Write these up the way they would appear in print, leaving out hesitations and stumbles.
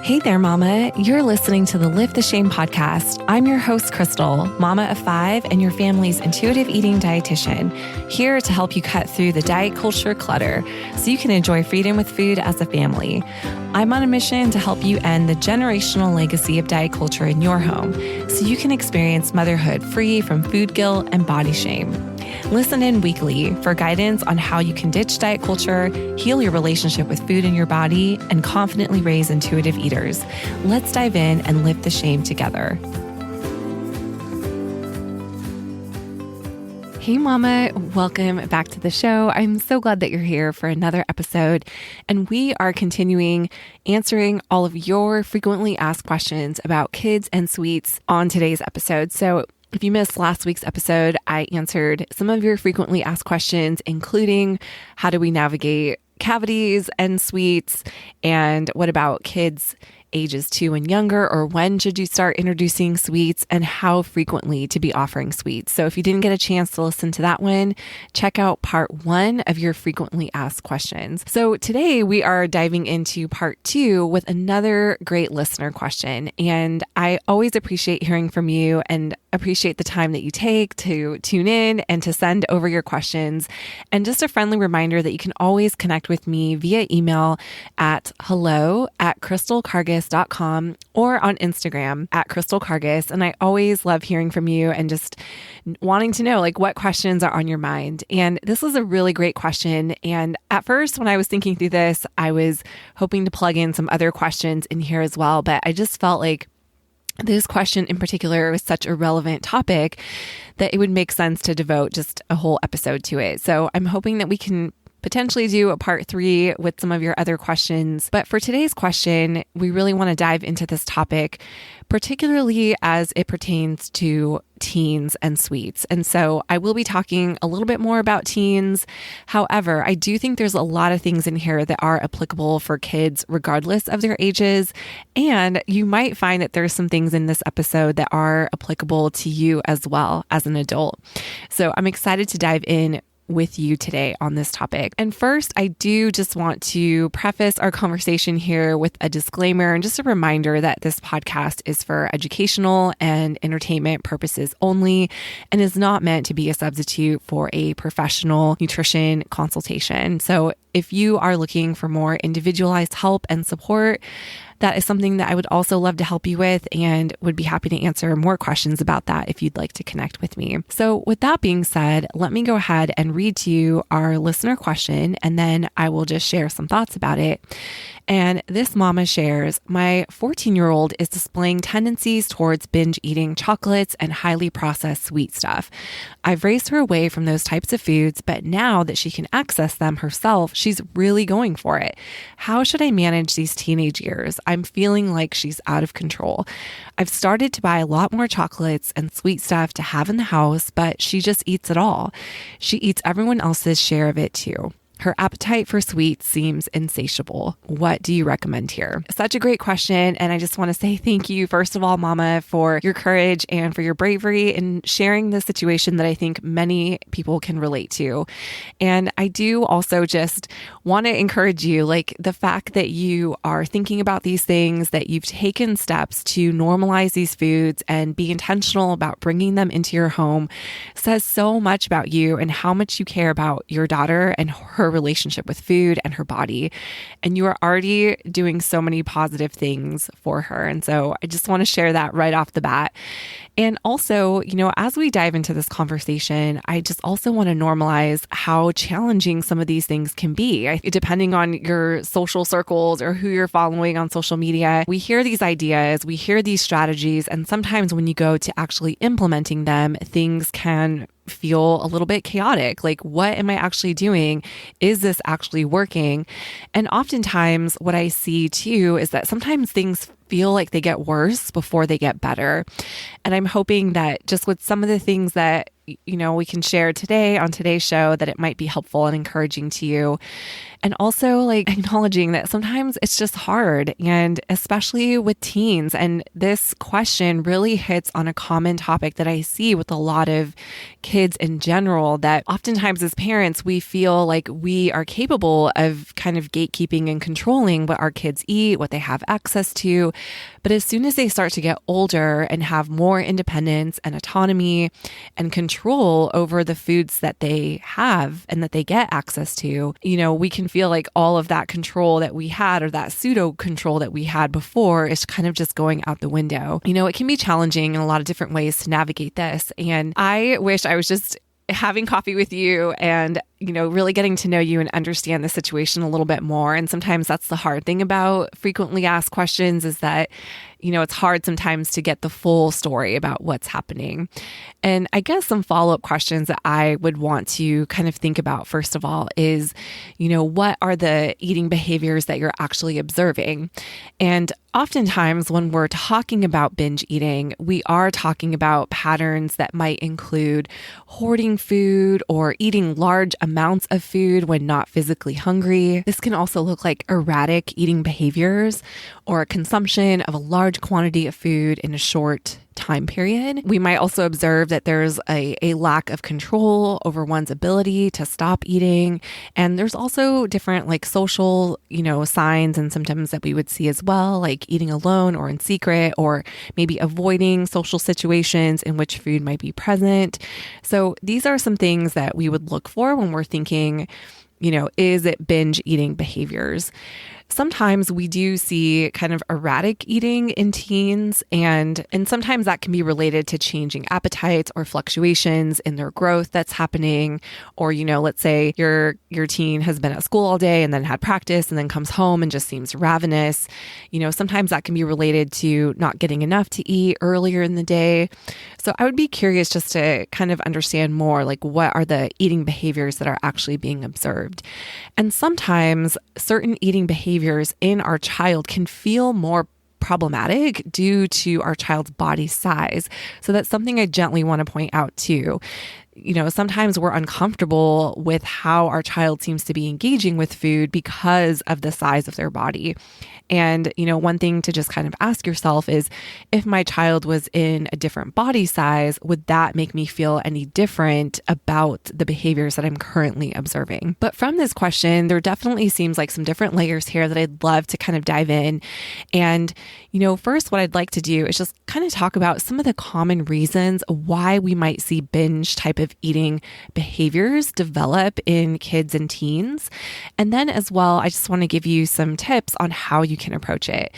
Hey there, Mama. You're listening to the Lift the Shame podcast. I'm your host, Crystal, mama of 5 and your family's intuitive eating dietitian, here to help you cut through the diet culture clutter so you can enjoy freedom with food as a family. I'm on a mission to help you end the generational legacy of diet culture in your home so you can experience motherhood free from food guilt and body shame. Listen in weekly for guidance on how you can ditch diet culture, heal your relationship with food and your body, and confidently raise intuitive eaters. Let's dive in and lift the shame together. Hey Mama, welcome back to the show. I'm so glad that you're here for another episode, and we are continuing answering all of your frequently asked questions about kids and sweets on today's episode. So if you missed last week's episode, I answered some of your frequently asked questions, including how do we navigate cavities and sweets, and what about kids ages 2 and younger, or when should you start introducing sweets, and how frequently to be offering sweets. So if you didn't get a chance to listen to that one, check out part 1 of your frequently asked questions. So today we are diving into part 2 with another great listener question. And I always appreciate hearing from you and appreciate the time that you take to tune in and to send over your questions. And just a friendly reminder that you can always connect with me via email at hello@crystalcargis.com or on Instagram at crystalcargis. And I always love hearing from you and just wanting to know what questions are on your mind. And this was a really great question. And at first, when I was thinking through this, I was hoping to plug in some other questions in here as well. But I just felt like this question in particular was such a relevant topic that it would make sense to devote just a whole episode to it. So I'm hoping that we can potentially do a part 3 with some of your other questions. But for today's question, we really want to dive into this topic, particularly as it pertains to teens and sweets. And so I will be talking a little bit more about teens. However, I do think there's a lot of things in here that are applicable for kids regardless of their ages. And you might find that there's some things in this episode that are applicable to you as well as an adult. So I'm excited to dive in with you today on this topic. And first, I do just want to preface our conversation here with a disclaimer and just a reminder that this podcast is for educational and entertainment purposes only and is not meant to be a substitute for a professional nutrition consultation. So if you are looking for more individualized help and support, that is something that I would also love to help you with and would be happy to answer more questions about that if you'd like to connect with me. So with that being said, let me go ahead and read to you our listener question, and then I will just share some thoughts about it. And this mama shares, my 14-year-old is displaying tendencies towards binge eating chocolates and highly processed sweet stuff. I've raised her away from those types of foods, but now that she can access them herself, she's really going for it. How should I manage these teenage years? I'm feeling like she's out of control. I've started to buy a lot more chocolates and sweet stuff to have in the house, but she just eats it all. She eats everyone else's share of it too. Her appetite for sweets seems insatiable. What do you recommend here? Such a great question. And I just want to say thank you, first of all, Mama, for your courage and for your bravery in sharing this situation that I think many people can relate to. And I do also just want to encourage you, the fact that you are thinking about these things, that you've taken steps to normalize these foods and be intentional about bringing them into your home, says so much about you and how much you care about your daughter and her relationship with food and her body. And you are already doing so many positive things for her. And so I just want to share that right off the bat. And also, as we dive into this conversation, I just also want to normalize how challenging some of these things can be. Depending on your social circles or who you're following on social media, we hear these ideas, we hear these strategies, and sometimes when you go to actually implementing them, things can feel a little bit chaotic. What am I actually doing? Is this actually working? And oftentimes what I see too is that sometimes things feel like they get worse before they get better. And I'm hoping that just with some of the things that we can share today on today's show that it might be helpful and encouraging to you. And also like acknowledging that sometimes it's just hard, and especially with teens. And this question really hits on a common topic that I see with a lot of kids in general, that oftentimes as parents, we feel like we are capable of kind of gatekeeping and controlling what our kids eat, what they have access to. But as soon as they start to get older and have more independence and autonomy and control over the foods that they have and that they get access to, we can feel like all of that control that we had, or that pseudo control that we had before, is kind of just going out the window. It can be challenging in a lot of different ways to navigate this. And I wish I was just having coffee with you and, really getting to know you and understand the situation a little bit more. And sometimes that's the hard thing about frequently asked questions, is that, it's hard sometimes to get the full story about what's happening. And I guess some follow-up questions that I would want to kind of think about, first of all, is, what are the eating behaviors that you're actually observing? And oftentimes when we're talking about binge eating, we are talking about patterns that might include hoarding food or eating large amounts of food when not physically hungry. This can also look like erratic eating behaviors, or a consumption of a large quantity of food in a short time period. We might also observe that there's a lack of control over one's ability to stop eating. And there's also different like social, signs and symptoms that we would see as well, like eating alone or in secret, or maybe avoiding social situations in which food might be present. So these are some things that we would look for when we're thinking, is it binge eating behaviors? Sometimes we do see kind of erratic eating in teens, and sometimes that can be related to changing appetites or fluctuations in their growth that's happening. Or, let's say your teen has been at school all day and then had practice and then comes home and just seems ravenous. Sometimes that can be related to not getting enough to eat earlier in the day. So I would be curious just to kind of understand more, like, what are the eating behaviors that are actually being observed? And sometimes certain eating behaviors in our child can feel more problematic due to our child's body size. So that's something I gently want to point out too. Sometimes we're uncomfortable with how our child seems to be engaging with food because of the size of their body. And, one thing to just kind of ask yourself is, if my child was in a different body size, would that make me feel any different about the behaviors that I'm currently observing? But from this question, there definitely seems like some different layers here that I'd love to kind of dive in. And, first, what I'd like to do is just kind of talk about some of the common reasons why we might see binge type of eating behaviors develop in kids and teens. And then as well, I just want to give you some tips on how you can approach it.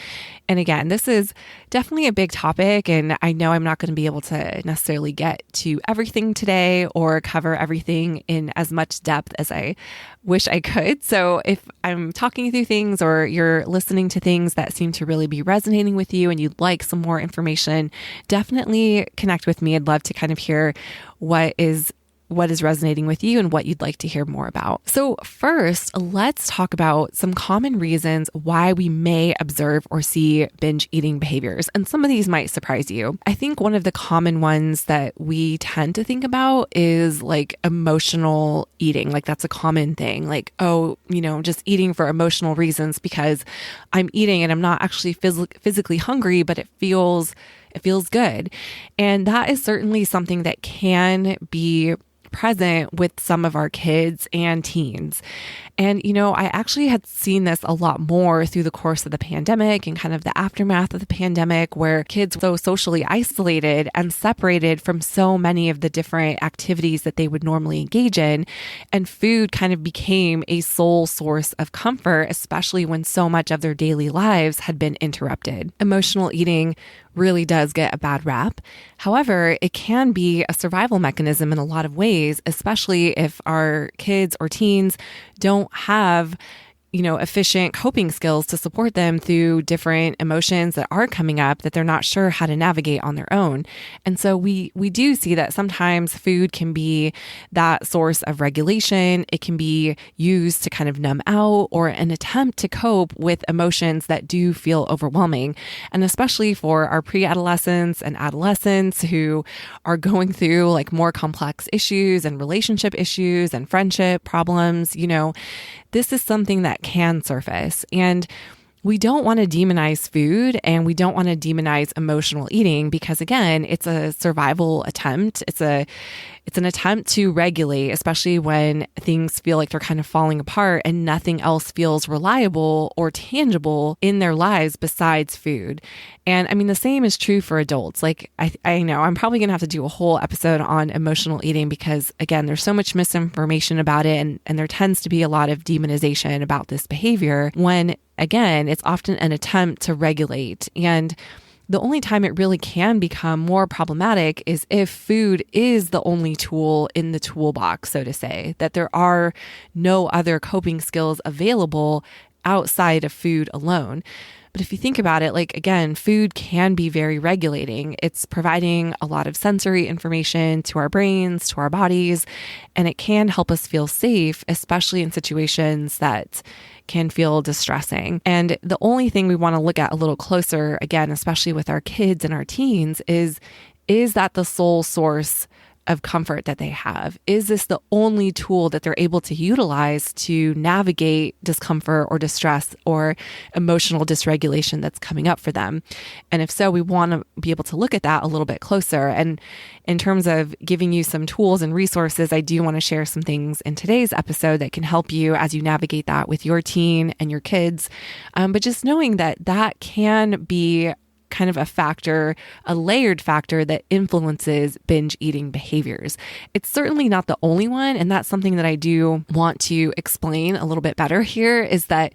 And again, this is definitely a big topic, and I know I'm not going to be able to necessarily get to everything today or cover everything in as much depth as I wish I could. So if I'm talking through things or you're listening to things that seem to really be resonating with you and you'd like some more information, definitely connect with me. I'd love to kind of hear what is resonating with you and what you'd like to hear more about. So first, let's talk about some common reasons why we may observe or see binge eating behaviors. And some of these might surprise you. I think one of the common ones that we tend to think about is like emotional eating. Like that's a common thing. Like, just eating for emotional reasons because I'm eating and I'm not actually physically hungry, but it feels good. And that is certainly something that can be present with some of our kids and teens. And, I actually had seen this a lot more through the course of the pandemic and kind of the aftermath of the pandemic, where kids were so socially isolated and separated from so many of the different activities that they would normally engage in. And food kind of became a sole source of comfort, especially when so much of their daily lives had been interrupted. Emotional eating really does get a bad rap. However, it can be a survival mechanism in a lot of ways, especially if our kids or teens don't have efficient coping skills to support them through different emotions that are coming up that they're not sure how to navigate on their own. And so we do see that sometimes food can be that source of regulation. It can be used to kind of numb out or an attempt to cope with emotions that do feel overwhelming. And especially for our pre-adolescents and adolescents who are going through like more complex issues and relationship issues and friendship problems, this is something that can surface. And we don't want to demonize food and we don't want to demonize emotional eating because, again, it's a survival attempt. It's an attempt to regulate, especially when things feel like they're kind of falling apart and nothing else feels reliable or tangible in their lives besides food. And I mean, the same is true for adults. Like I know I'm probably going to have to do a whole episode on emotional eating because, again, there's so much misinformation about it and there tends to be a lot of demonization about this behavior when, again, it's often an attempt to regulate. And the only time it really can become more problematic is if food is the only tool in the toolbox, so to say, that there are no other coping skills available outside of food alone. But if you think about it, like, again, food can be very regulating. It's providing a lot of sensory information to our brains, to our bodies, and it can help us feel safe, especially in situations that can feel distressing. And the only thing we want to look at a little closer, again, especially with our kids and our teens, is that the sole source of comfort that they have? Is this the only tool that they're able to utilize to navigate discomfort or distress or emotional dysregulation that's coming up for them? And if so, we want to be able to look at that a little bit closer. And in terms of giving you some tools and resources, I do want to share some things in today's episode that can help you as you navigate that with your teen and your kids. But just knowing that can be kind of a factor, a layered factor that influences binge eating behaviors. It's certainly not the only one. And that's something that I do want to explain a little bit better here is that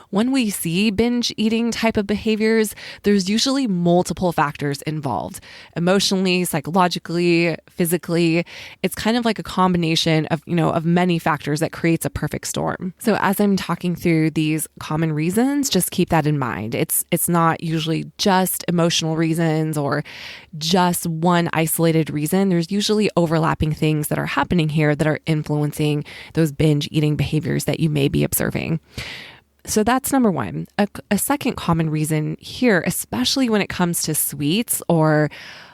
when we see binge eating type of behaviors, there's usually multiple factors involved. Emotionally, psychologically, physically. It's kind of like a combination of, of many factors that creates a perfect storm. So as I'm talking through these common reasons, just keep that in mind. It's not usually just emotional reasons or just one isolated reason. There's usually overlapping things that are happening here that are influencing those binge eating behaviors that you may be observing. So that's number one. A second common reason here, especially when it comes to sweets, or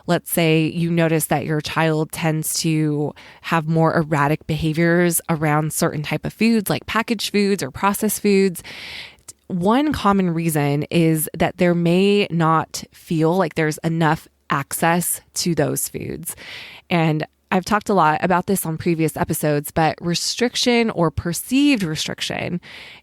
let's say you notice that your child tends to have more erratic behaviors around certain type of foods like packaged foods or processed foods. One common reason is that there may not feel like there's enough access to those foods. And I've talked a lot about this on previous episodes, but restriction or perceived restriction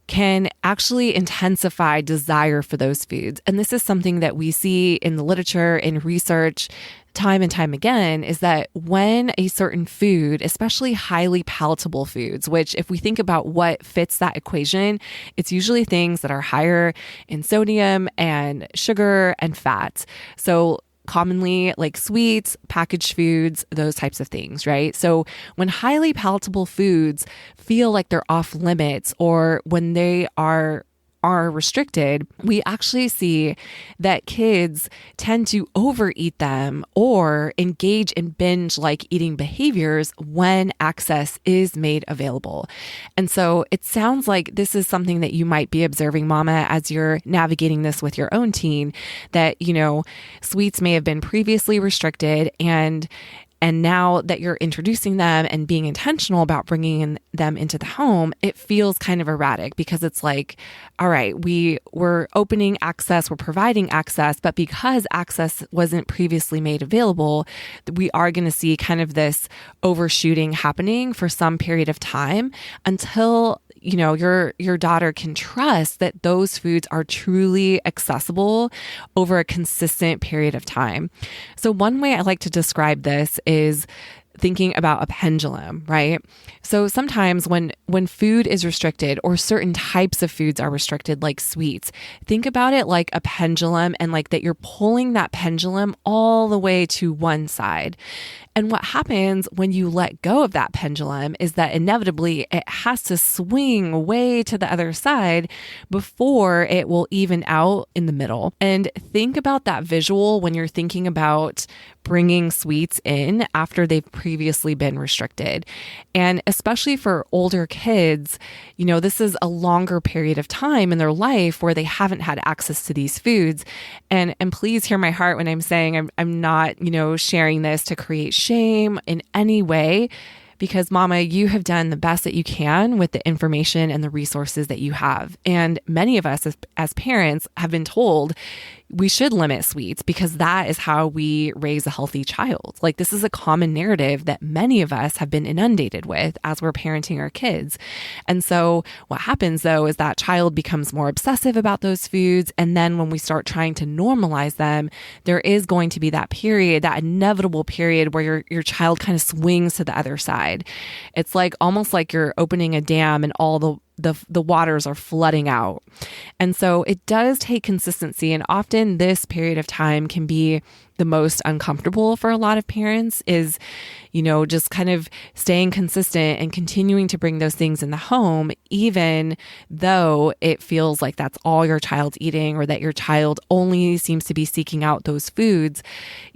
can actually intensify desire for those foods. And this is something that we see in the literature, in research, time and time again, is that when a certain food, especially highly palatable foods, which if we think about what fits that equation, it's usually things that are higher in sodium and sugar and fat. So commonly like sweets, packaged foods, those types of things, right? So when highly palatable foods feel like they're off limits or when they are restricted, we actually see that kids tend to overeat them or engage in binge-like eating behaviors when access is made available. And so it sounds like this is something that you might be observing, Mama, as you're navigating this with your own teen, that, sweets may have been previously restricted and now that you're introducing them and being intentional about bringing them into the home, it feels kind of erratic because it's like, all right, we're opening access, we're providing access, but because access wasn't previously made available, we are going to see kind of this overshooting happening for some period of time until your daughter can trust that those foods are truly accessible over a consistent period of time. So one way I like to describe this is thinking about a pendulum, right? So sometimes when food is restricted or certain types of foods are restricted, like sweets, think about it like a pendulum, and like that you're pulling that pendulum all the way to one side. And what happens when you let go of that pendulum is that inevitably it has to swing way to the other side before it will even out in the middle. And think about that visual when you're thinking about bringing sweets in after they've previously been restricted. And especially for older kids, this is a longer period of time in their life where they haven't had access to these foods. And please hear my heart when I'm saying I'm not, sharing this to create shame in any way, because Mama, you have done the best that you can with the information and the resources that you have. And many of us as parents have been told we should limit sweets because that is how we raise a healthy child. Like, this is a common narrative that many of us have been inundated with as we're parenting our kids. And so what happens though is that child becomes more obsessive about those foods. And then when we start trying to normalize them, there is going to be that period, that inevitable period where your child kind of swings to the other side. It's like almost like you're opening a dam and all the waters are flooding out. And so it does take consistency. And often this period of time can be the most uncomfortable for a lot of parents is, just kind of staying consistent and continuing to bring those things in the home, even though it feels like that's all your child's eating or that your child only seems to be seeking out those foods.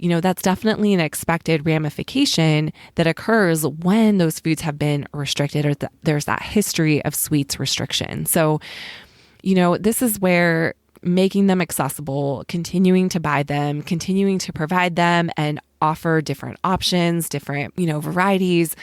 That's definitely an expected ramification that occurs when those foods have been restricted or there's that history of sweets restriction. So, this is where making them accessible, continuing to buy them, continuing to provide them and offer different options, different, varieties.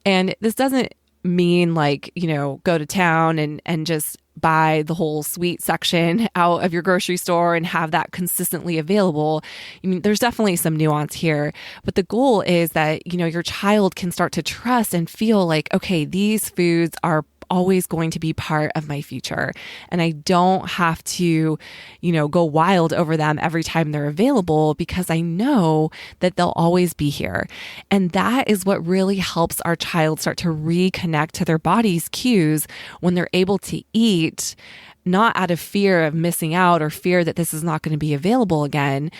And this doesn't mean like, go to town and just buy the whole sweet section out of your grocery store and have that consistently available. There's definitely some nuance here, but the goal is that, your child can start to trust and feel like, okay, these foods are always going to be part of my future. And I don't have to, go wild over them every time they're available because I know that they'll always be here. And that is what really helps our child start to reconnect to their body's cues when they're able to eat, not out of fear of missing out or fear that this is not going to be available again.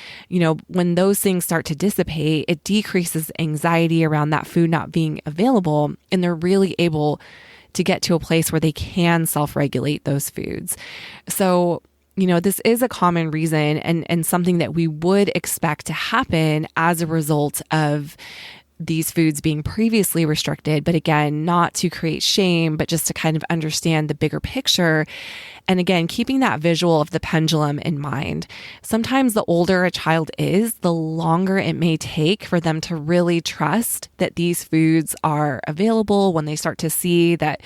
When those things start to dissipate, it decreases anxiety around that food not being available. And they're really able to get to a place where they can self-regulate those foods. So, this is a common reason and something that we would expect to happen as a result of these foods being previously restricted. But again, not to create shame, but just to kind of understand the bigger picture. And again, keeping that visual of the pendulum in mind. Sometimes the older a child is, the longer it may take for them to really trust that these foods are available when they start to see that,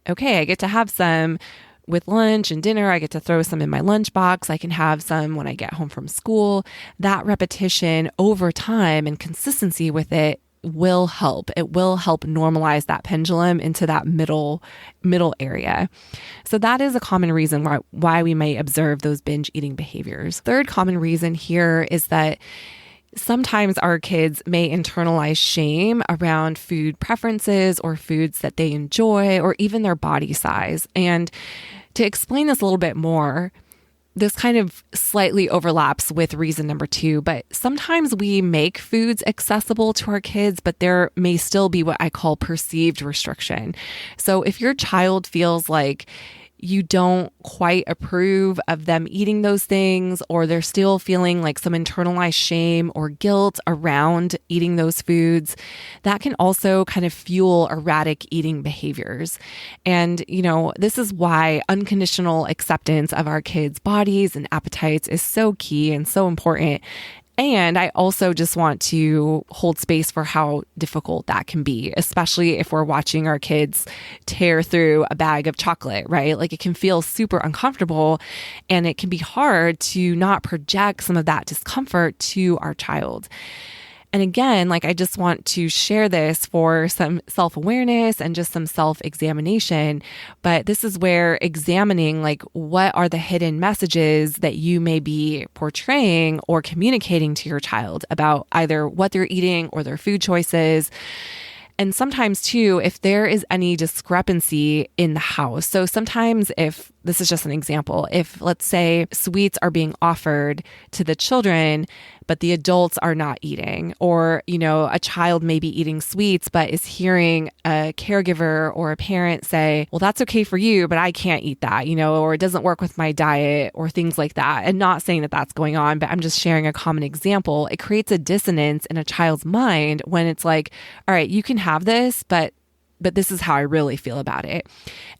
okay, I get to have some with lunch and dinner. I get to throw some in my lunchbox. I can have some when I get home from school. That repetition over time and consistency with it will help. It will help normalize that pendulum into that middle area. So that is a common reason why we may observe those binge eating behaviors. Third common reason here is that sometimes our kids may internalize shame around food preferences or foods that they enjoy or even their body size. And to explain this a little bit more, this kind of slightly overlaps with reason number 2, but sometimes we make foods accessible to our kids, but there may still be what I call perceived restriction. So if your child feels like you don't quite approve of them eating those things, or they're still feeling like some internalized shame or guilt around eating those foods, that can also kind of fuel erratic eating behaviors. And, this is why unconditional acceptance of our kids' bodies and appetites is so key and so important. And I also just want to hold space for how difficult that can be, especially if we're watching our kids tear through a bag of chocolate, right? Like, it can feel super uncomfortable and it can be hard to not project some of that discomfort to our child. And again, like I just want to share this for some self-awareness and just some self-examination. But this is where examining like what are the hidden messages that you may be portraying or communicating to your child about either what they're eating or their food choices. And sometimes too, if there is any discrepancy in the house. So sometimes if this is just an example, if let's say sweets are being offered to the children, but the adults are not eating, or, a child may be eating sweets, but is hearing a caregiver or a parent say, well, that's okay for you, but I can't eat that, or it doesn't work with my diet or things like that. And not saying that that's going on, but I'm just sharing a common example. It creates a dissonance in a child's mind when it's like, all right, you can have this, but this is how I really feel about it.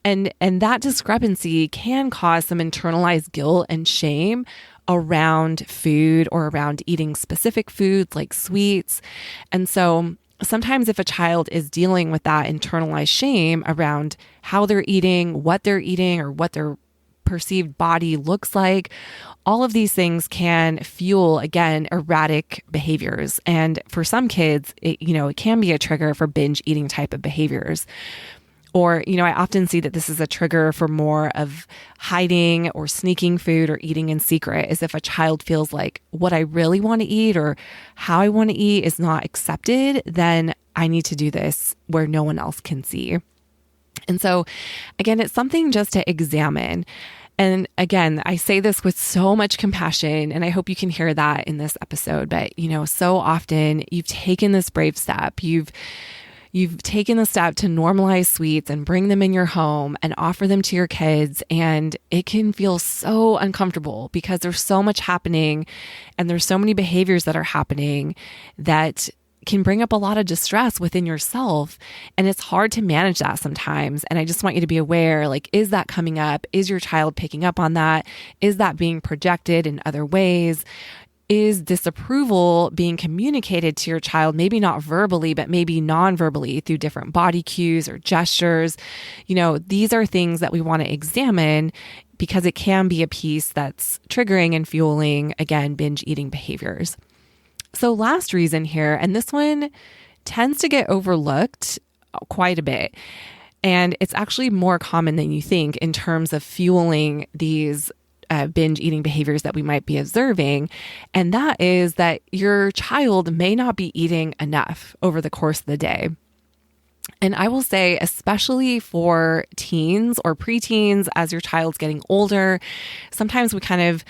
And that discrepancy can cause some internalized guilt and shame around food or around eating specific foods like sweets. And so sometimes if a child is dealing with that internalized shame around how they're eating, or what their perceived body looks like, all of these things can fuel, again, erratic behaviors. And for some kids, it can be a trigger for binge eating type of behaviors. Or, I often see that this is a trigger for more of hiding or sneaking food or eating in secret, as if a child feels like what I really want to eat or how I want to eat is not accepted, then I need to do this where no one else can see. And so, again, it's something just to examine. And again, I say this with so much compassion, and I hope you can hear that in this episode. But, so often you've taken this brave step. You've taken the step to normalize sweets and bring them in your home and offer them to your kids. And it can feel so uncomfortable because there's so much happening and there's so many behaviors that are happening that can bring up a lot of distress within yourself. And it's hard to manage that sometimes. And I just want you to be aware, like, is that coming up? Is your child picking up on that? Is that being projected in other ways? Is disapproval being communicated to your child, maybe not verbally, but maybe non-verbally through different body cues or gestures? These are things that we want to examine because it can be a piece that's triggering and fueling, again, binge eating behaviors. So last reason here, and this one tends to get overlooked quite a bit, and it's actually more common than you think in terms of fueling these binge eating behaviors that we might be observing. And that is that your child may not be eating enough over the course of the day. And I will say, especially for teens or preteens, as your child's getting older, sometimes we kind of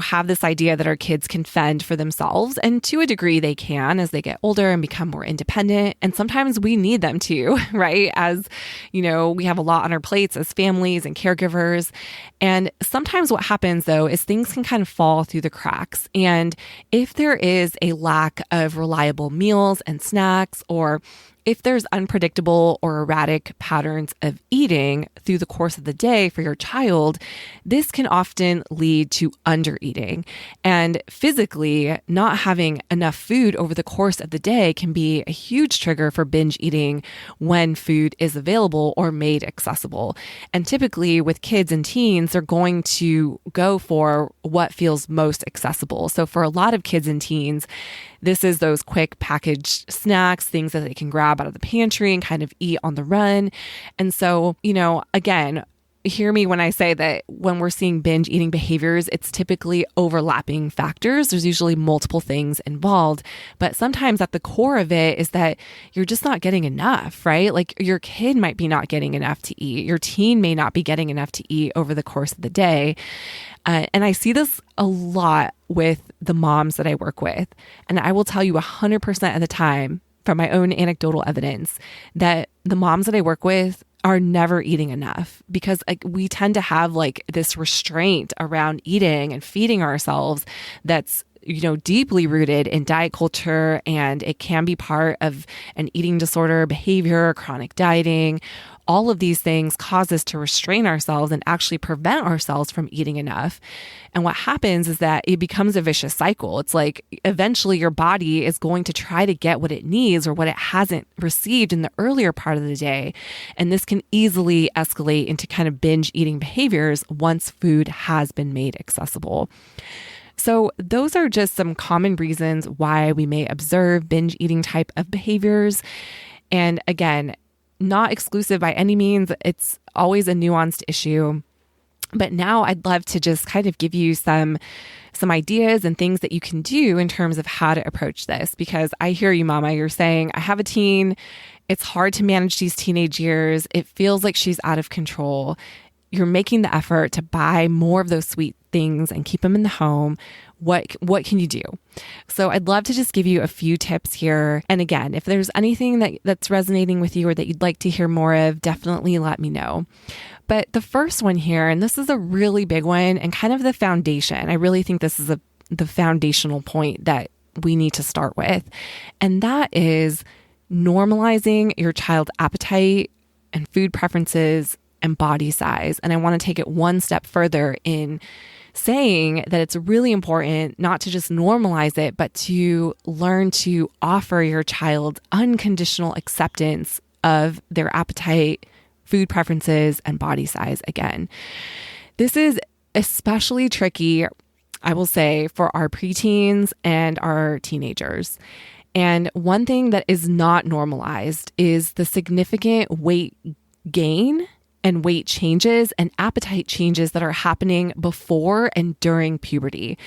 have this idea that our kids can fend for themselves. And to a degree, they can as they get older and become more independent. And sometimes we need them to, right? As, we have a lot on our plates as families and caregivers. And sometimes what happens, though, is things can kind of fall through the cracks. And if there is a lack of reliable meals and snacks, or if there's unpredictable or erratic patterns of eating through the course of the day for your child, this can often lead to undereating. And physically, not having enough food over the course of the day can be a huge trigger for binge eating when food is available or made accessible. And typically with kids and teens, they're going to go for what feels most accessible. So for a lot of kids and teens, this is those quick packaged snacks, things that they can grab out of the pantry and kind of eat on the run. And so, again, hear me when I say that when we're seeing binge eating behaviors, it's typically overlapping factors. There's usually multiple things involved, but sometimes at the core of it is that you're just not getting enough, right? Like your kid might be not getting enough to eat. Your teen may not be getting enough to eat over the course of the day. And I see this a lot with the moms that I work with. And I will tell you 100% of the time from my own anecdotal evidence that the moms that I work with are never eating enough, because we tend to have this restraint around eating and feeding ourselves that's deeply rooted in diet culture, and it can be part of an eating disorder behavior, chronic dieting. All of these things cause us to restrain ourselves and actually prevent ourselves from eating enough. And what happens is that it becomes a vicious cycle. It's like eventually your body is going to try to get what it needs or what it hasn't received in the earlier part of the day. And this can easily escalate into kind of binge eating behaviors once food has been made accessible. So those are just some common reasons why we may observe binge eating type of behaviors. And again, not exclusive by any means. It's always a nuanced issue. But now I'd love to just kind of give you some ideas and things that you can do in terms of how to approach this. Because I hear you, Mama, you're saying, I have a teen. It's hard to manage these teenage years. It feels like she's out of control. You're making the effort to buy more of those sweet things and keep them in the home. What can you do? So I'd love to just give you a few tips here. And again, if there's anything that's resonating with you or that you'd like to hear more of, definitely let me know. But the first one here, and this is a really big one and kind of the foundation. I really think this is the foundational point that we need to start with. And that is normalizing your child's appetite and food preferences and body size. And I want to take it one step further in saying that it's really important not to just normalize it, but to learn to offer your child unconditional acceptance of their appetite, food preferences, and body size again. This is especially tricky, I will say, for our preteens and our teenagers. And one thing that is not normalized is the significant weight gain and weight changes and appetite changes that are happening before and during puberty.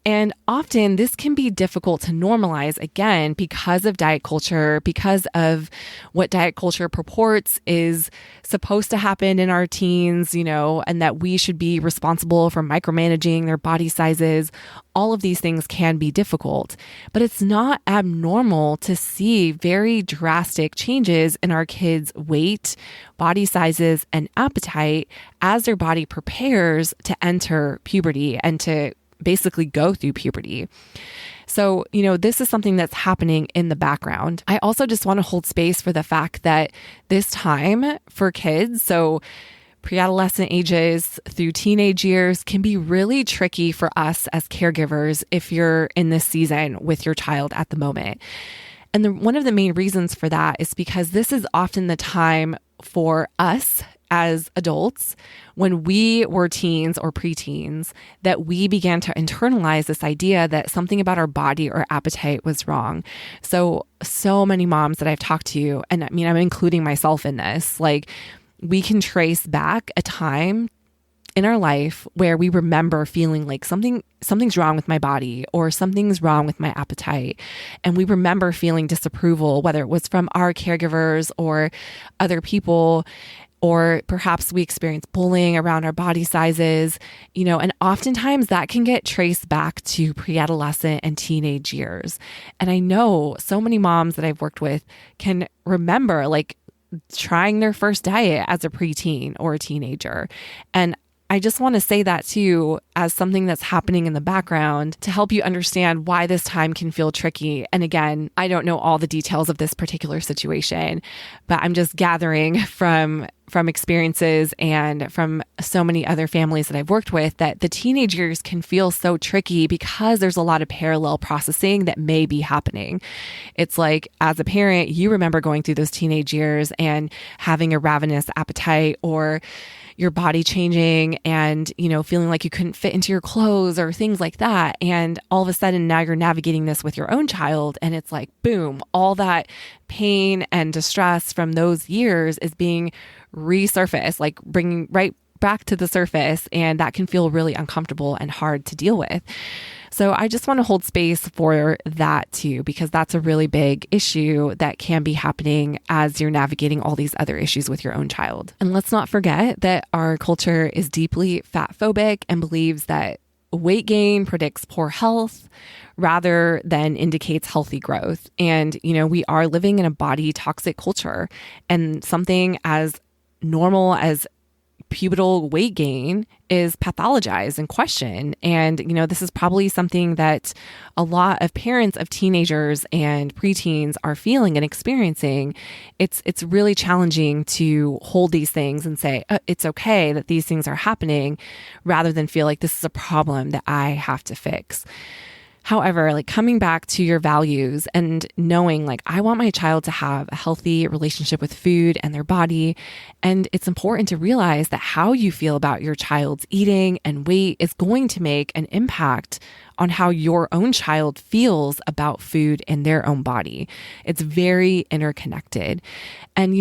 And often this can be difficult to normalize, again, because of diet culture, because of what diet culture purports is supposed to happen in our teens, and that we should be responsible for micromanaging their body sizes. All of these things can be difficult, but it's not abnormal to see very drastic changes in our kids' weight, body sizes, and appetite as their body prepares to enter puberty and to basically go through puberty. So, this is something that's happening in the background. I also just want to hold space for the fact that this time for kids, so pre-adolescent ages through teenage years, can be really tricky for us as caregivers if you're in this season with your child at the moment. And one of the main reasons for that is because this is often the time for us as adults, when we were teens or preteens, that we began to internalize this idea that something about our body or appetite was wrong. So many moms that I've talked to, and I mean, I'm including myself in this, like we can trace back a time in our life where we remember feeling like something's wrong with my body or something's wrong with my appetite. And we remember feeling disapproval, whether it was from our caregivers or other people, or perhaps we experience bullying around our body sizes, and oftentimes that can get traced back to pre-adolescent and teenage years. And I know so many moms that I've worked with can remember like trying their first diet as a preteen or a teenager. And I just want to say that too, as something that's happening in the background to help you understand why this time can feel tricky. And again, I don't know all the details of this particular situation, but I'm just gathering from experiences and from so many other families that I've worked with that the teenage years can feel so tricky because there's a lot of parallel processing that may be happening. It's like, as a parent, you remember going through those teenage years and having a ravenous appetite, or your body changing and, feeling like you couldn't fit into your clothes or things like that. And all of a sudden now you're navigating this with your own child. And it's like, boom, all that pain and distress from those years is being resurfaced, like bringing right back to the surface. And that can feel really uncomfortable and hard to deal with. So I just want to hold space for that too, because that's a really big issue that can be happening as you're navigating all these other issues with your own child. And let's not forget that our culture is deeply fat phobic and believes that weight gain predicts poor health rather than indicates healthy growth. And, we are living in a body toxic culture, and something as normal as pubertal weight gain is pathologized and questioned. And, this is probably something that a lot of parents of teenagers and preteens are feeling and experiencing. It's really challenging to hold these things and say, it's okay that these things are happening, rather than feel like this is a problem that I have to fix. However, like coming back to your values and knowing like, I want my child to have a healthy relationship with food and their body. And it's important to realize that how you feel about your child's eating and weight is going to make an impact on how your own child feels about food in their own body. It's very interconnected. And,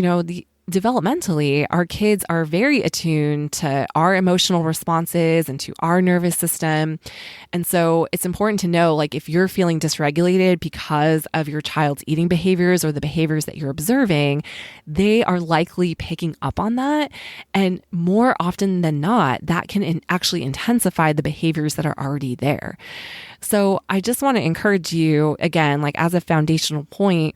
developmentally, our kids are very attuned to our emotional responses and to our nervous system. And so it's important to know, like, if you're feeling dysregulated because of your child's eating behaviors or the behaviors that you're observing, they are likely picking up on that. And more often than not, that can actually intensify the behaviors that are already there. So I just want to encourage you, again, like as a foundational point,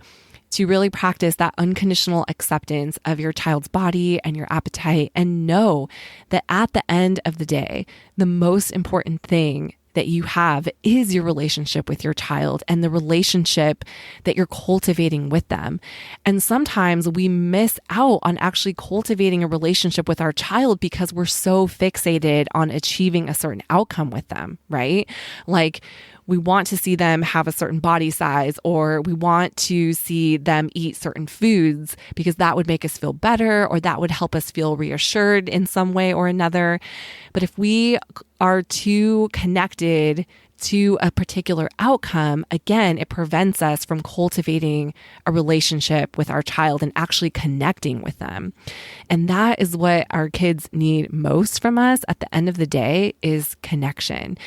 to really practice that unconditional acceptance of your child's body and your appetite, and know that at the end of the day, the most important thing that you have is your relationship with your child and the relationship that you're cultivating with them. And sometimes we miss out on actually cultivating a relationship with our child because we're so fixated on achieving a certain outcome with them, right? Like, we want to see them have a certain body size, or we want to see them eat certain foods because that would make us feel better, or that would help us feel reassured in some way or another. But if we are too connected to a particular outcome, again, it prevents us from cultivating a relationship with our child and actually connecting with them. And that is what our kids need most from us at the end of the day, is connection.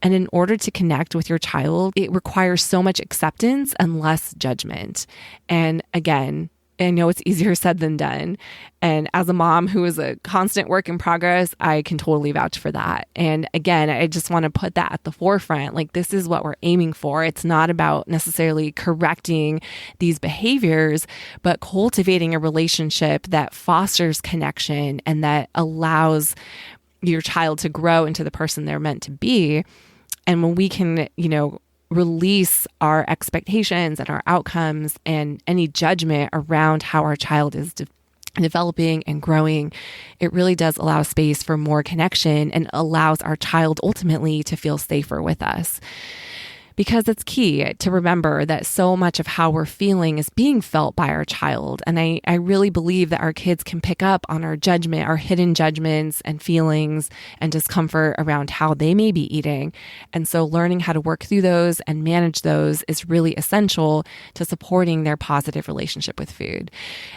And in order to connect with your child, it requires so much acceptance and less judgment. And again, I know it's easier said than done. And as a mom who is a constant work in progress, I can totally vouch for that. And again, I just want to put that at the forefront. Like, this is what we're aiming for. It's not about necessarily correcting these behaviors, but cultivating a relationship that fosters connection and that allows your child to grow into the person they're meant to be. And when we can, release our expectations and our outcomes and any judgment around how our child is developing and growing, it really does allow space for more connection and allows our child ultimately to feel safer with us. Because it's key to remember that so much of how we're feeling is being felt by our child. And I really believe that our kids can pick up on our judgment, our hidden judgments and feelings and discomfort around how they may be eating. And so learning how to work through those and manage those is really essential to supporting their positive relationship with food.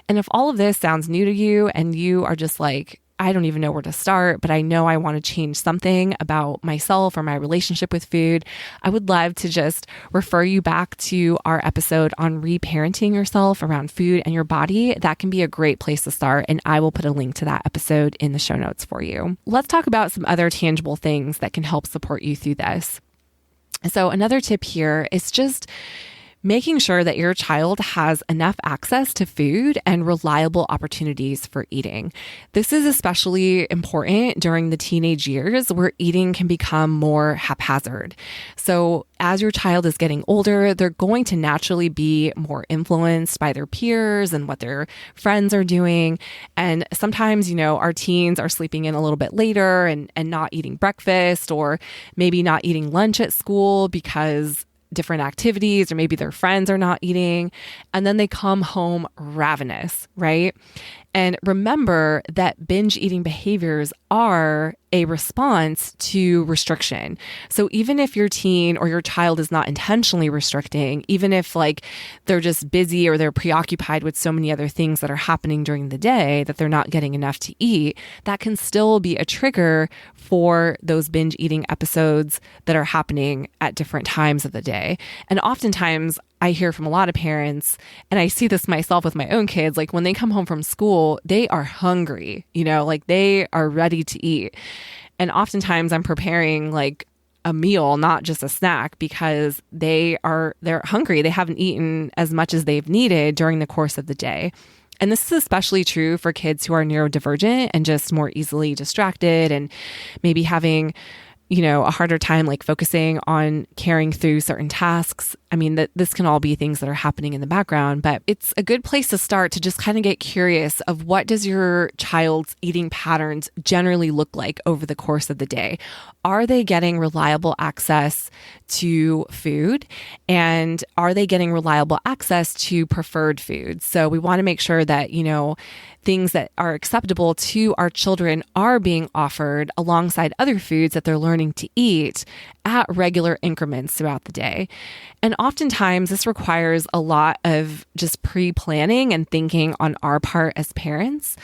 And if all of this sounds new to you and you are just like, I don't even know where to start, but I know I want to change something about myself or my relationship with food, I would love to just refer you back to our episode on reparenting yourself around food and your body. That can be a great place to start, and I will put a link to that episode in the show notes for you. Let's talk about some other tangible things that can help support you through this. So another tip here is just making sure that your child has enough access to food and reliable opportunities for eating. This is especially important during the teenage years where eating can become more haphazard. So as your child is getting older, they're going to naturally be more influenced by their peers and what their friends are doing. And sometimes, our teens are sleeping in a little bit later and not eating breakfast, or maybe not eating lunch at school because different activities, or maybe their friends are not eating, and then they come home ravenous, right? And remember that binge eating behaviors are a response to restriction. So even if your teen or your child is not intentionally restricting, even if they're just busy or they're preoccupied with so many other things that are happening during the day that they're not getting enough to eat, that can still be a trigger for those binge eating episodes that are happening at different times of the day. And oftentimes I hear from a lot of parents, and I see this myself with my own kids, when they come home from school, they are hungry, they are ready to eat. And oftentimes I'm preparing a meal, not just a snack, because they're hungry. They haven't eaten as much as they've needed during the course of the day. And this is especially true for kids who are neurodivergent and just more easily distracted and maybe having a harder time focusing on carrying through certain tasks. I mean, that this can all be things that are happening in the background, but it's a good place to start to just kind of get curious of what does your child's eating patterns generally look like over the course of the day? Are they getting reliable access to food? And are they getting reliable access to preferred foods? So we want to make sure that, things that are acceptable to our children are being offered alongside other foods that they're learning to eat at regular increments throughout the day. And oftentimes this requires a lot of just pre-planning and thinking on our part as parents.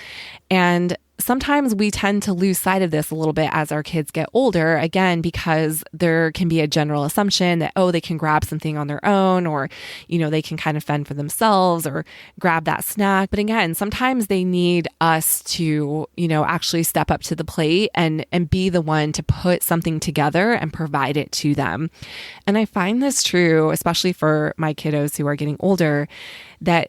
And sometimes we tend to lose sight of this a little bit as our kids get older, again, because there can be a general assumption that, they can grab something on their own, or, they can kind of fend for themselves or grab that snack. But again, sometimes they need us to, actually step up to the plate and be the one to put something together and provide it to them. And I find this true, especially for my kiddos who are getting older, that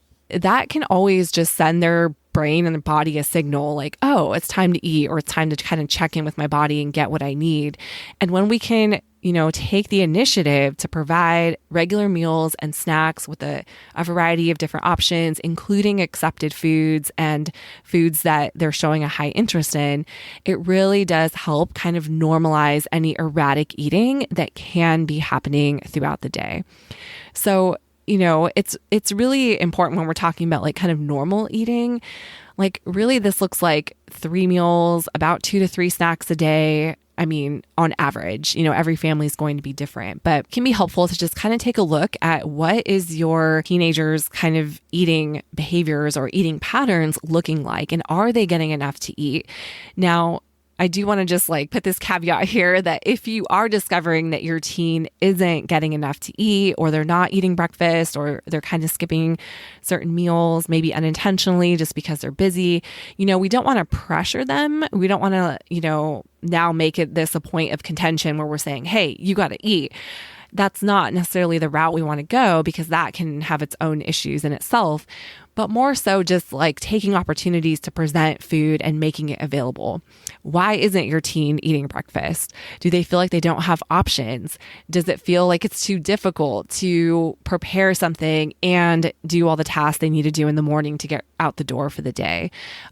can always just send their brain and the body a signal like, oh, it's time to eat, or it's time to kind of check in with my body and get what I need. And when we can, take the initiative to provide regular meals and snacks with a variety of different options, including accepted foods and foods that they're showing a high interest in, it really does help kind of normalize any erratic eating that can be happening throughout the day. So it's really important when we're talking about like kind of normal eating. Like really this looks like 3 meals, about 2 to 3 snacks a day. I mean, on average, every family is going to be different, but it can be helpful to just kind of take a look at what is your teenager's kind of eating behaviors or eating patterns looking like, and are they getting enough to eat? Now, I do want to just put this caveat here that if you are discovering that your teen isn't getting enough to eat, or they're not eating breakfast, or they're kind of skipping certain meals, maybe unintentionally just because they're busy, we don't want to pressure them. We don't want to, now make it this a point of contention where we're saying, hey, you got to eat. That's not necessarily the route we want to go, because that can have its own issues in itself, but more so just taking opportunities to present food and making it available. Why isn't your teen eating breakfast? Do they feel like they don't have options? Does it feel like it's too difficult to prepare something and do all the tasks they need to do in the morning to get out the door for the day?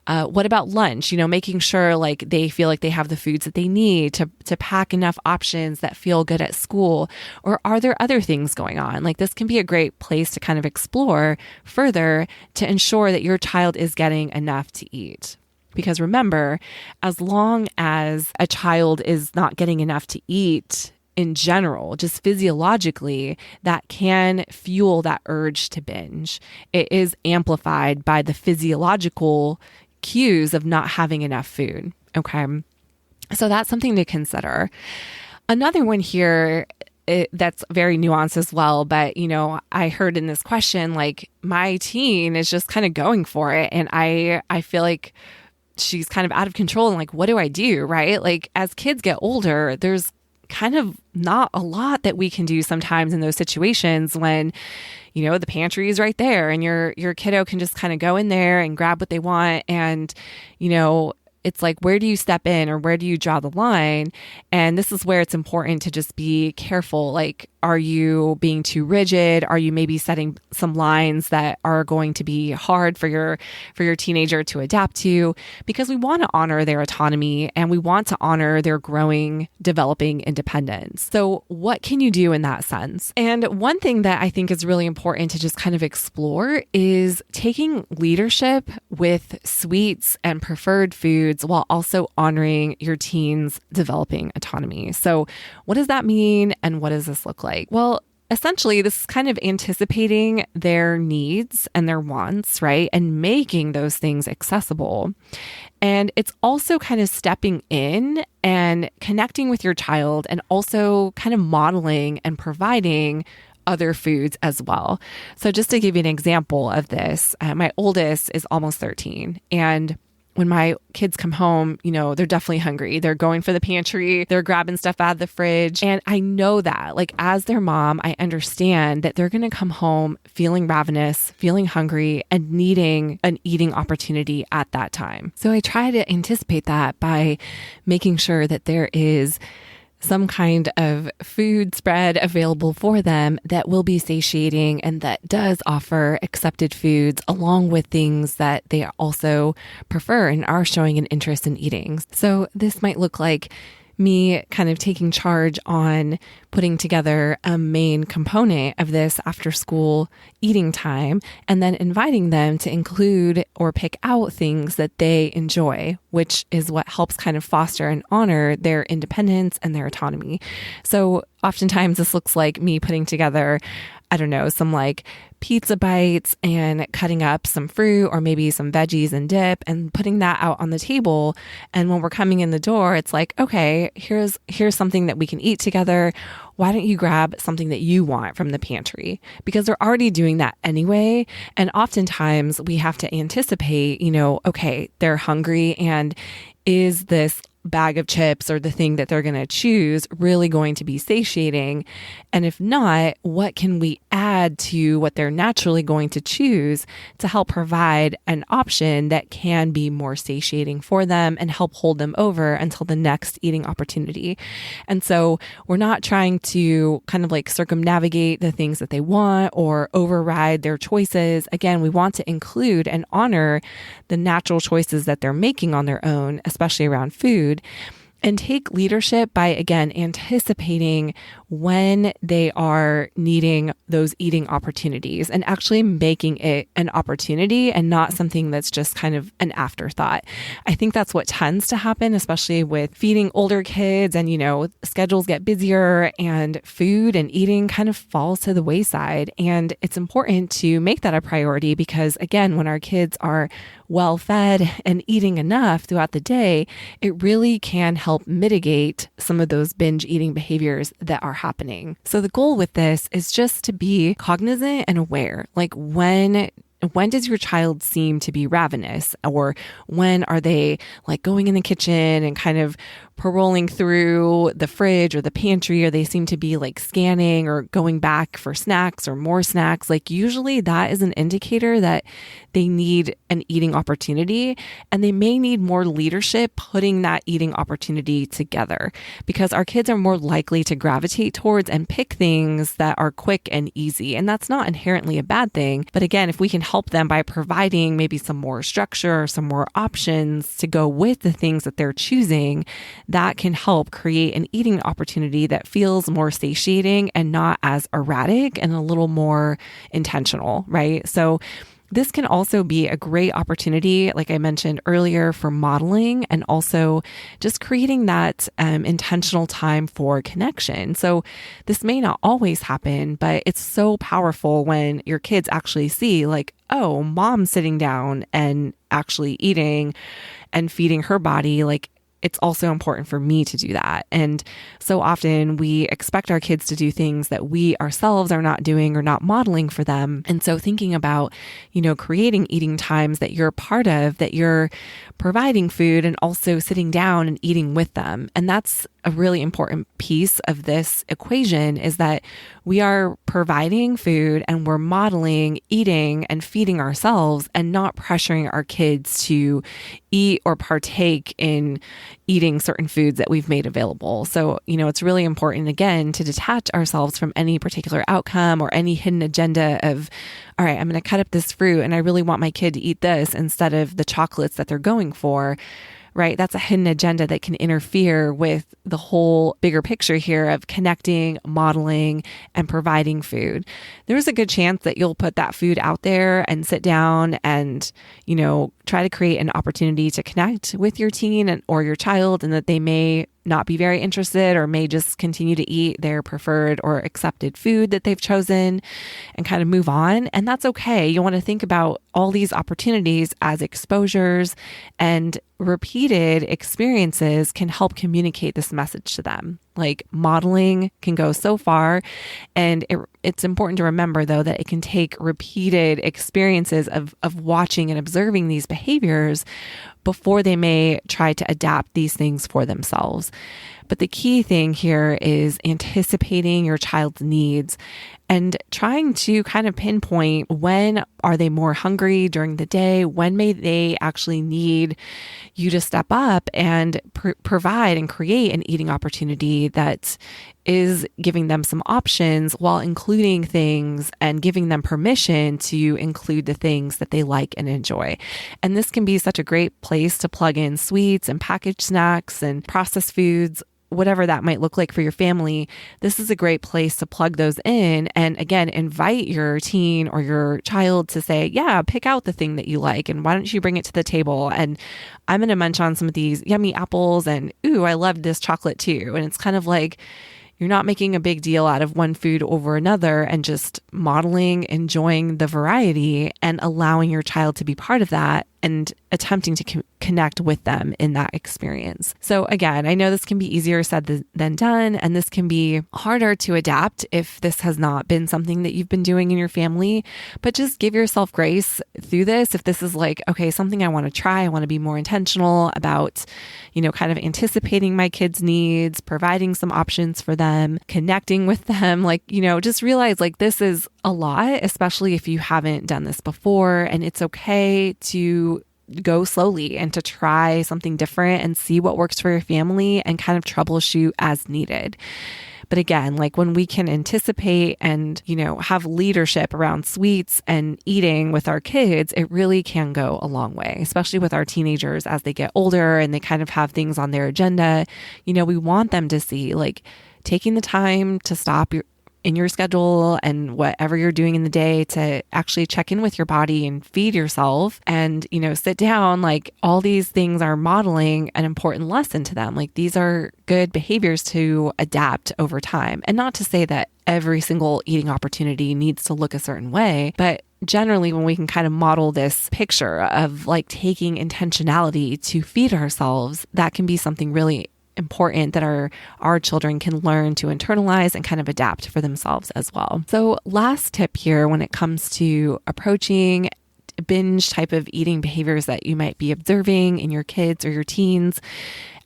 What about lunch? Making sure they feel like they have the foods that they need to pack enough options that feel good at school. Or are there other things going on? This can be a great place to kind of explore further to ensure that your child is getting enough to eat. Because remember, as long as a child is not getting enough to eat in general, just physiologically, that can fuel that urge to binge. It is amplified by the physiological cues of not having enough food. Okay. So that's something to consider. Another one here that's very nuanced as well. But, I heard in this question, my teen is just kind of going for it. And I feel like she's kind of out of control. And what do I do? Right? As kids get older, there's kind of not a lot that we can do sometimes in those situations when, the pantry is right there and your kiddo can just kind of go in there and grab what they want. And, it's where do you step in, or where do you draw the line? And this is where it's important to just be careful. Are you being too rigid? Are you maybe setting some lines that are going to be hard for your teenager to adapt to? Because we want to honor their autonomy and we want to honor their growing, developing independence. So what can you do in that sense? And one thing that I think is really important to just kind of explore is taking leadership with sweets and preferred foods while also honoring your teen's developing autonomy. So what does that mean? And what does this look like? Well, essentially, this is kind of anticipating their needs and their wants, right? And making those things accessible. And it's also kind of stepping in and connecting with your child, and also kind of modeling and providing other foods as well. So just to give you an example of this, my oldest is almost 13, and when my kids come home, they're definitely hungry. They're going for the pantry. They're grabbing stuff out of the fridge. And I know that, as their mom, I understand that they're going to come home feeling ravenous, feeling hungry, and needing an eating opportunity at that time. So I try to anticipate that by making sure that there is some kind of food spread available for them that will be satiating and that does offer accepted foods along with things that they also prefer and are showing an interest in eating. So this might look like me kind of taking charge on putting together a main component of this after school eating time and then inviting them to include or pick out things that they enjoy, which is what helps kind of foster and honor their independence and their autonomy. So oftentimes this looks like me putting together, I don't know, some like pizza bites and cutting up some fruit or maybe some veggies and dip and putting that out on the table. And when we're coming in the door, it's like, okay, here's something that we can eat together. Why don't you grab something that you want from the pantry? Because they're already doing that anyway. And oftentimes we have to anticipate, okay, they're hungry, and is this bag of chips or the thing that they're going to choose really going to be satiating? And if not, what can we add to what they're naturally going to choose to help provide an option that can be more satiating for them and help hold them over until the next eating opportunity? And so we're not trying to kind of like circumnavigate the things that they want or override their choices. Again, we want to include and honor the natural choices that they're making on their own, especially around food, and take leadership by, again, anticipating when they are needing those eating opportunities and actually making it an opportunity and not something that's just kind of an afterthought. I think that's what tends to happen, especially with feeding older kids, and, schedules get busier and food and eating kind of falls to the wayside. And it's important to make that a priority because, again, when our kids are well fed and eating enough throughout the day, it really can help mitigate some of those binge eating behaviors that are happening. So the goal with this is just to be cognizant and aware. Like when does your child seem to be ravenous? Or when are they like going in the kitchen and kind of paroling through the fridge or the pantry, or they seem to be like scanning or going back for snacks or more snacks? Like usually that is an indicator that they need an eating opportunity, and they may need more leadership putting that eating opportunity together, because our kids are more likely to gravitate towards and pick things that are quick and easy. And that's not inherently a bad thing. But again, if we can help them by providing maybe some more structure or some more options to go with the things that they're choosing, that can help create an eating opportunity that feels more satiating and not as erratic and a little more intentional, right? So this can also be a great opportunity, like I mentioned earlier, for modeling and also just creating that intentional time for connection. So this may not always happen, but it's so powerful when your kids actually see like, oh, mom's sitting down and actually eating and feeding her body. Like, it's also important for me to do that. And so often we expect our kids to do things that we ourselves are not doing or not modeling for them. And so thinking about, creating eating times that you're a part of, that you're providing food and also sitting down and eating with them. And that's a really important piece of this equation, is that we are providing food and we're modeling eating and feeding ourselves and not pressuring our kids to eat or partake in eating certain foods that we've made available. So, it's really important, again, to detach ourselves from any particular outcome or any hidden agenda of, all right, I'm going to cut up this fruit and I really want my kid to eat this instead of the chocolates that they're going for. Right? That's a hidden agenda that can interfere with the whole bigger picture here of connecting, modeling, and providing food. There's a good chance that you'll put that food out there and sit down and, try to create an opportunity to connect with your teen or your child, and that they may not be very interested or may just continue to eat their preferred or accepted food that they've chosen and kind of move on. And that's okay. You want to think about all these opportunities as exposures, and repeated experiences can help communicate this message to them. Like modeling can go so far, and it's important to remember, though, that it can take repeated experiences of watching and observing these behaviors before they may try to adapt these things for themselves. But the key thing here is anticipating your child's needs and trying to kind of pinpoint when are they more hungry during the day, when may they actually need you to step up and provide and create an eating opportunity that is giving them some options while including things and giving them permission to include the things that they like and enjoy. And this can be such a great place to plug in sweets and packaged snacks and processed foods, whatever that might look like for your family. This is a great place to plug those in and again, invite your teen or your child to say, yeah, pick out the thing that you like and why don't you bring it to the table? And I'm going to munch on some of these yummy apples and, ooh, I love this chocolate too. And it's kind of like, you're not making a big deal out of one food over another and just modeling, enjoying the variety and allowing your child to be part of that and attempting to connect with them in that experience. So again, I know this can be easier said than done, and this can be harder to adapt if this has not been something that you've been doing in your family, but just give yourself grace through this. If this is like, okay, something I want to try, I want to be more intentional about, kind of anticipating my kids' needs, providing some options for them, connecting with them, just realize this is a lot, especially if you haven't done this before, and it's okay to go slowly and to try something different and see what works for your family and kind of troubleshoot as needed. But again, when we can anticipate and, have leadership around sweets and eating with our kids, it really can go a long way, especially with our teenagers as they get older and they kind of have things on their agenda. We want them to see taking the time to stop in your schedule and whatever you're doing in the day to actually check in with your body and feed yourself and, sit down. All these things are modeling an important lesson to them. These are good behaviors to adapt over time. And not to say that every single eating opportunity needs to look a certain way, but generally when we can kind of model this picture of taking intentionality to feed ourselves, that can be something really important that our children can learn to internalize and kind of adapt for themselves as well. So last tip here when it comes to approaching binge type of eating behaviors that you might be observing in your kids or your teens.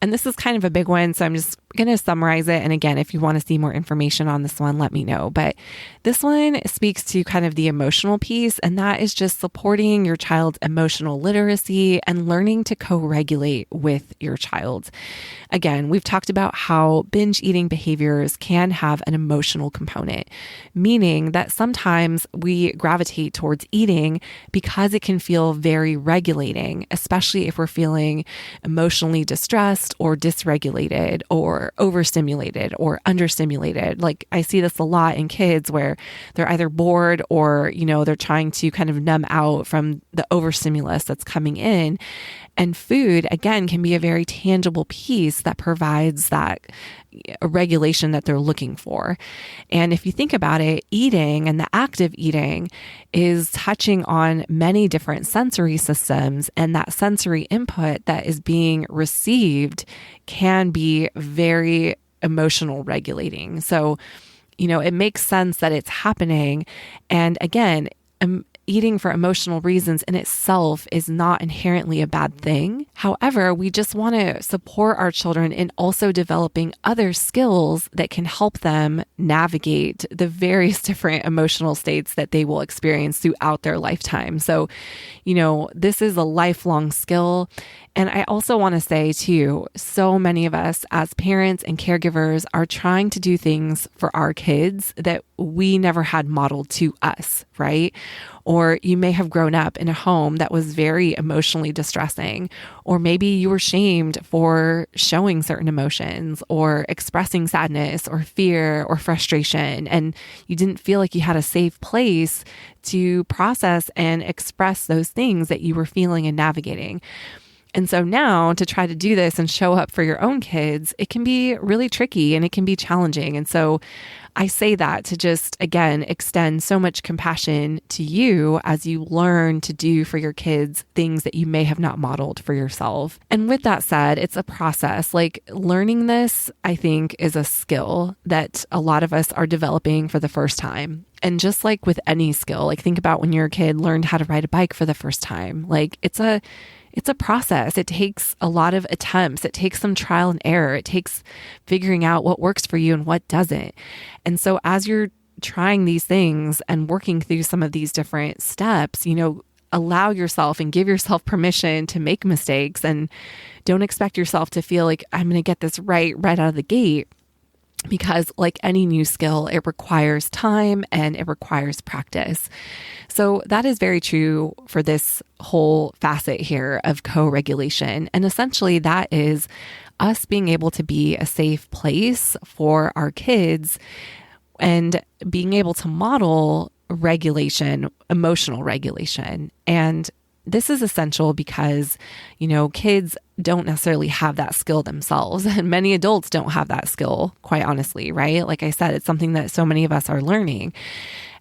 And this is kind of a big one, so I'm just going to summarize it. And again, if you want to see more information on this one, let me know. But this one speaks to kind of the emotional piece, and that is just supporting your child's emotional literacy and learning to co-regulate with your child. Again, we've talked about how binge eating behaviors can have an emotional component, meaning that sometimes we gravitate towards eating because it can feel very regulating, especially if we're feeling emotionally distressed or dysregulated or overstimulated or understimulated. I see this a lot in kids where they're either bored or, they're trying to kind of numb out from the overstimulus that's coming in. And food, again, can be a very tangible piece that provides that regulation that they're looking for. And if you think about it, eating and the act of eating is touching on many different sensory systems, and that sensory input that is being received can be very emotional regulating. So, it makes sense that it's happening. And again, eating for emotional reasons in itself is not inherently a bad thing. However, we just want to support our children in also developing other skills that can help them navigate the various different emotional states that they will experience throughout their lifetime. So, this is a lifelong skill. And I also want to say too, so many of us as parents and caregivers are trying to do things for our kids that we never had modeled to us, right? Or you may have grown up in a home that was very emotionally distressing, or maybe you were shamed for showing certain emotions or expressing sadness or fear or frustration, and you didn't feel like you had a safe place to process and express those things that you were feeling and navigating. And so now to try to do this and show up for your own kids, it can be really tricky and it can be challenging. And so I say that to just, again, extend so much compassion to you as you learn to do for your kids things that you may have not modeled for yourself. And with that said, it's a process. Learning this, I think, is a skill that a lot of us are developing for the first time. And just like with any skill, like think about when your kid learned how to ride a bike for the first time. Like it's a process. It takes a lot of attempts. It takes some trial and error. It takes figuring out what works for you and what doesn't. And so as you're trying these things and working through some of these different steps, allow yourself and give yourself permission to make mistakes, and don't expect yourself to feel like I'm going to get this right out of the gate. Because like any new skill, it requires time and it requires practice. So that is very true for this whole facet here of co-regulation. And essentially that is us being able to be a safe place for our kids and being able to model regulation, emotional regulation. And this is essential because, kids don't necessarily have that skill themselves, and many adults don't have that skill, quite honestly, right? Like I said, it's something that so many of us are learning.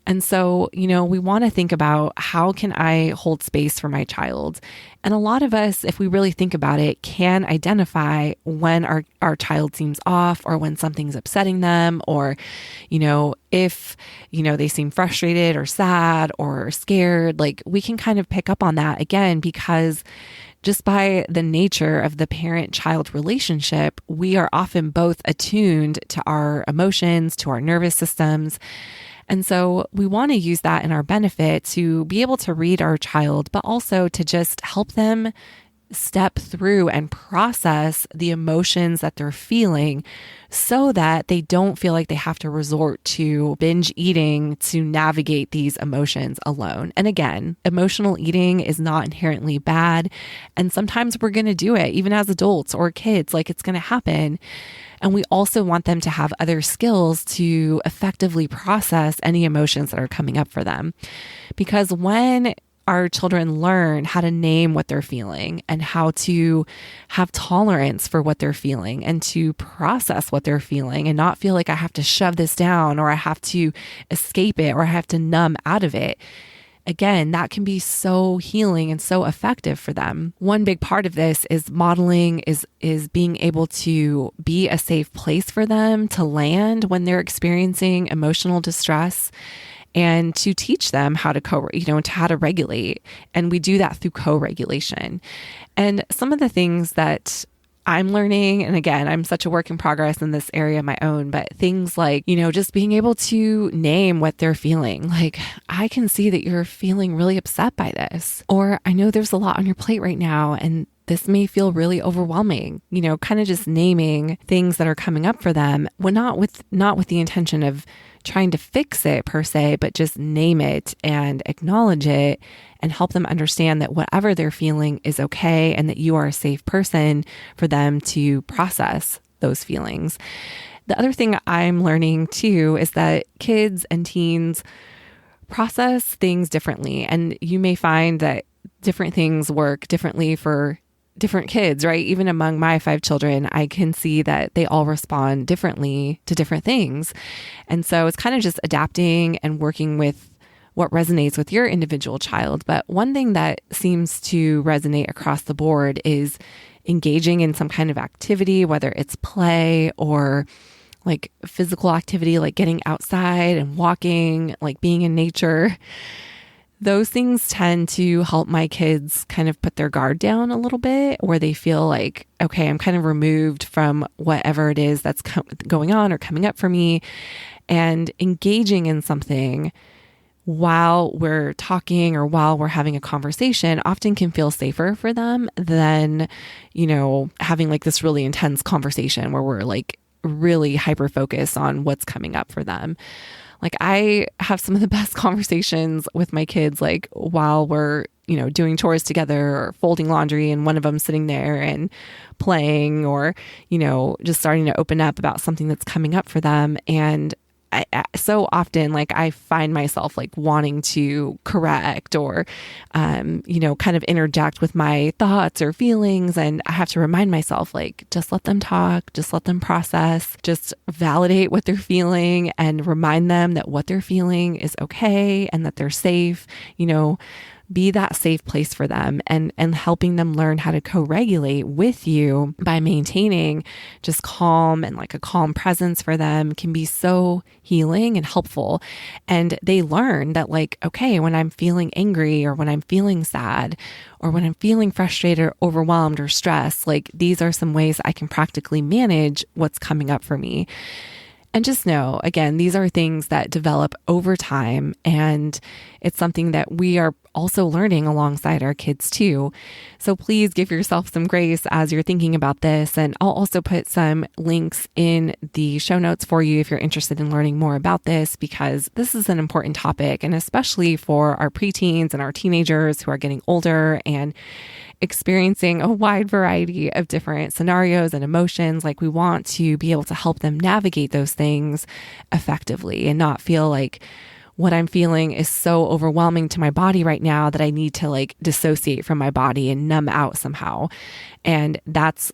And so, we want to think about, how can I hold space for my child? And a lot of us, if we really think about it, can identify when our child seems off, or when something's upsetting them, or, if, they seem frustrated or sad or scared. Like we can kind of pick up on that again, because just by the nature of the parent-child relationship, we are often both attuned to our emotions, to our nervous systems. And so we want to use that in our benefit to be able to read our child, but also to just help them step through and process the emotions that they're feeling, so that they don't feel like they have to resort to binge eating to navigate these emotions alone. And again, emotional eating is not inherently bad. And sometimes we're going to do it, even as adults or kids, like it's going to happen. And we also want them to have other skills to effectively process any emotions that are coming up for them. Because when our children learn how to name what they're feeling and how to have tolerance for what they're feeling and to process what they're feeling and not feel like I have to shove this down, or I have to escape it, or I have to numb out of it, again, that can be so healing and so effective for them. One big part of this is modeling, is being able to be a safe place for them to land when they're experiencing emotional distress, and to teach them how to how to regulate. And we do that through co-regulation. And some of the things that I'm learning, and again, I'm such a work in progress in this area of my own, but things like, just being able to name what they're feeling. Like, I can see that you're feeling really upset by this, or I know there's a lot on your plate right now, and this may feel really overwhelming, kind of just naming things that are coming up for them. Well, not with the intention of trying to fix it per se, but just name it and acknowledge it and help them understand that whatever they're feeling is okay, and that you are a safe person for them to process those feelings. The other thing I'm learning too is that kids and teens process things differently. And you may find that different things work differently for different kids, right? Even among my 5 children, I can see that they all respond differently to different things. And so it's kind of just adapting and working with what resonates with your individual child. But one thing that seems to resonate across the board is engaging in some kind of activity, whether it's play or like physical activity, like getting outside and walking, like being in nature. Those things tend to help my kids kind of put their guard down a little bit, where they feel like, okay, I'm kind of removed from whatever it is that's going on or coming up for me. And engaging in something while we're talking or while we're having a conversation often can feel safer for them than, having like this really intense conversation where we're like really hyper focused on what's coming up for them. Like I have some of the best conversations with my kids, like while we're, doing chores together or folding laundry, and one of them sitting there and playing, or, just starting to open up about something that's coming up for them. And so often, like I find myself like wanting to correct or, kind of interject with my thoughts or feelings. And I have to remind myself, like, just let them talk, just let them process, just validate what they're feeling and remind them that what they're feeling is okay and that they're safe. be that safe place for them and helping them learn how to co-regulate with you by maintaining just calm and like a calm presence for them can be so healing and helpful. And they learn that like, okay, when I'm feeling angry or when I'm feeling sad or when I'm feeling frustrated or overwhelmed or stressed, like these are some ways I can practically manage what's coming up for me. And just know, again, these are things that develop over time, and it's something that we are also learning alongside our kids too. So please give yourself some grace as you're thinking about this. And I'll also put some links in the show notes for you if you're interested in learning more about this, because this is an important topic, and especially for our preteens and our teenagers who are getting older and experiencing a wide variety of different scenarios and emotions. Like we want to be able to help them navigate those things effectively and not feel like what I'm feeling is so overwhelming to my body right now that I need to like dissociate from my body and numb out somehow. And that's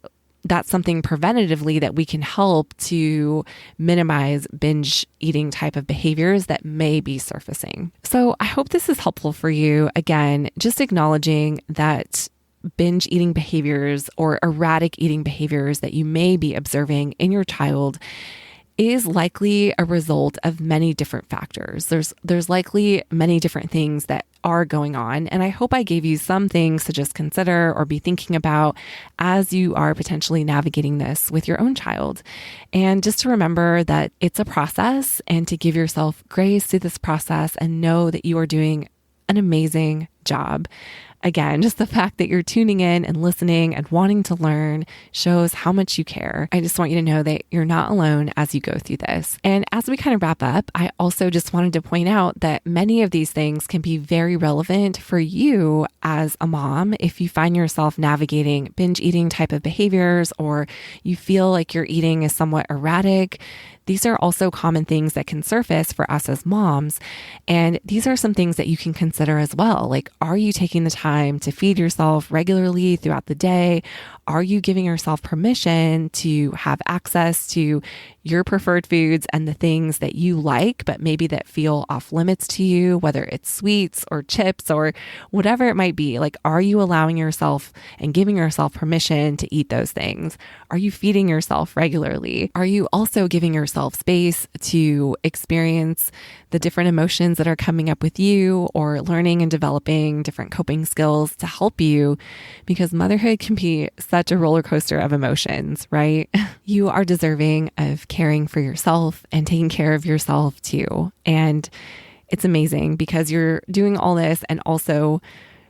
something preventatively that we can help to minimize binge eating type of behaviors that may be surfacing. So I hope this is helpful for you. Again, just acknowledging that binge eating behaviors or erratic eating behaviors that you may be observing in your child is likely a result of many different factors. There's likely many different things that are going on. And I hope I gave you some things to just consider or be thinking about as you are potentially navigating this with your own child. And just to remember that it's a process and to give yourself grace through this process and know that you are doing an amazing job. Again, just the fact that you're tuning in and listening and wanting to learn shows how much you care. I just want you to know that you're not alone as you go through this. And as we kind of wrap up, I also just wanted to point out that many of these things can be very relevant for you as a mom. If you find yourself navigating binge eating type of behaviors, or you feel like your eating is somewhat erratic, these are also common things that can surface for us as moms. And these are some things that you can consider as well. Like, are you taking the time to feed yourself regularly throughout the day? Are you giving yourself permission to have access to your preferred foods and the things that you like, but maybe that feel off limits to you, whether it's sweets or chips or whatever it might be? Like, are you allowing yourself and giving yourself permission to eat those things? Are you feeding yourself regularly? Are you also giving yourself space to experience the different emotions that are coming up with you, or learning and developing different coping skills to help you? Because motherhood can be such a roller coaster of emotions, right? You are deserving of caring for yourself and taking care of yourself too. And it's amazing because you're doing all this and also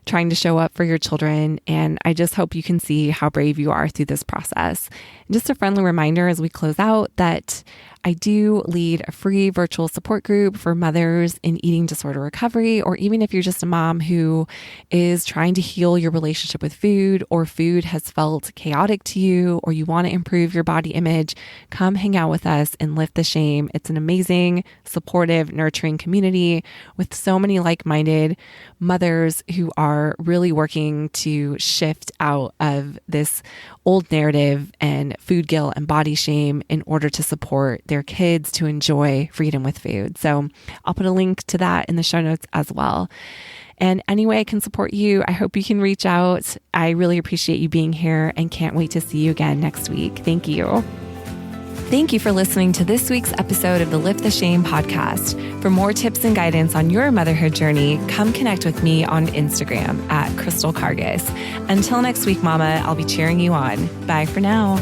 trying to show up for your children. And I just hope you can see how brave you are through this process. And just a friendly reminder as we close out that I do lead a free virtual support group for mothers in eating disorder recovery, or even if you're just a mom who is trying to heal your relationship with food, or food has felt chaotic to you, or you want to improve your body image, come hang out with us and Lift the Shame. It's an amazing, supportive, nurturing community with so many like-minded mothers who are really working to shift out of this old narrative and food guilt and body shame in order to support their kids to enjoy freedom with food. So I'll put a link to that in the show notes as well. And any way I can support you, I hope you can reach out. I really appreciate you being here and can't wait to see you again next week. Thank you. Thank you for listening to this week's episode of the Lift the Shame podcast. For more tips and guidance on your motherhood journey, come connect with me on Instagram at Crystal Cargis. Until next week, Mama, I'll be cheering you on. Bye for now.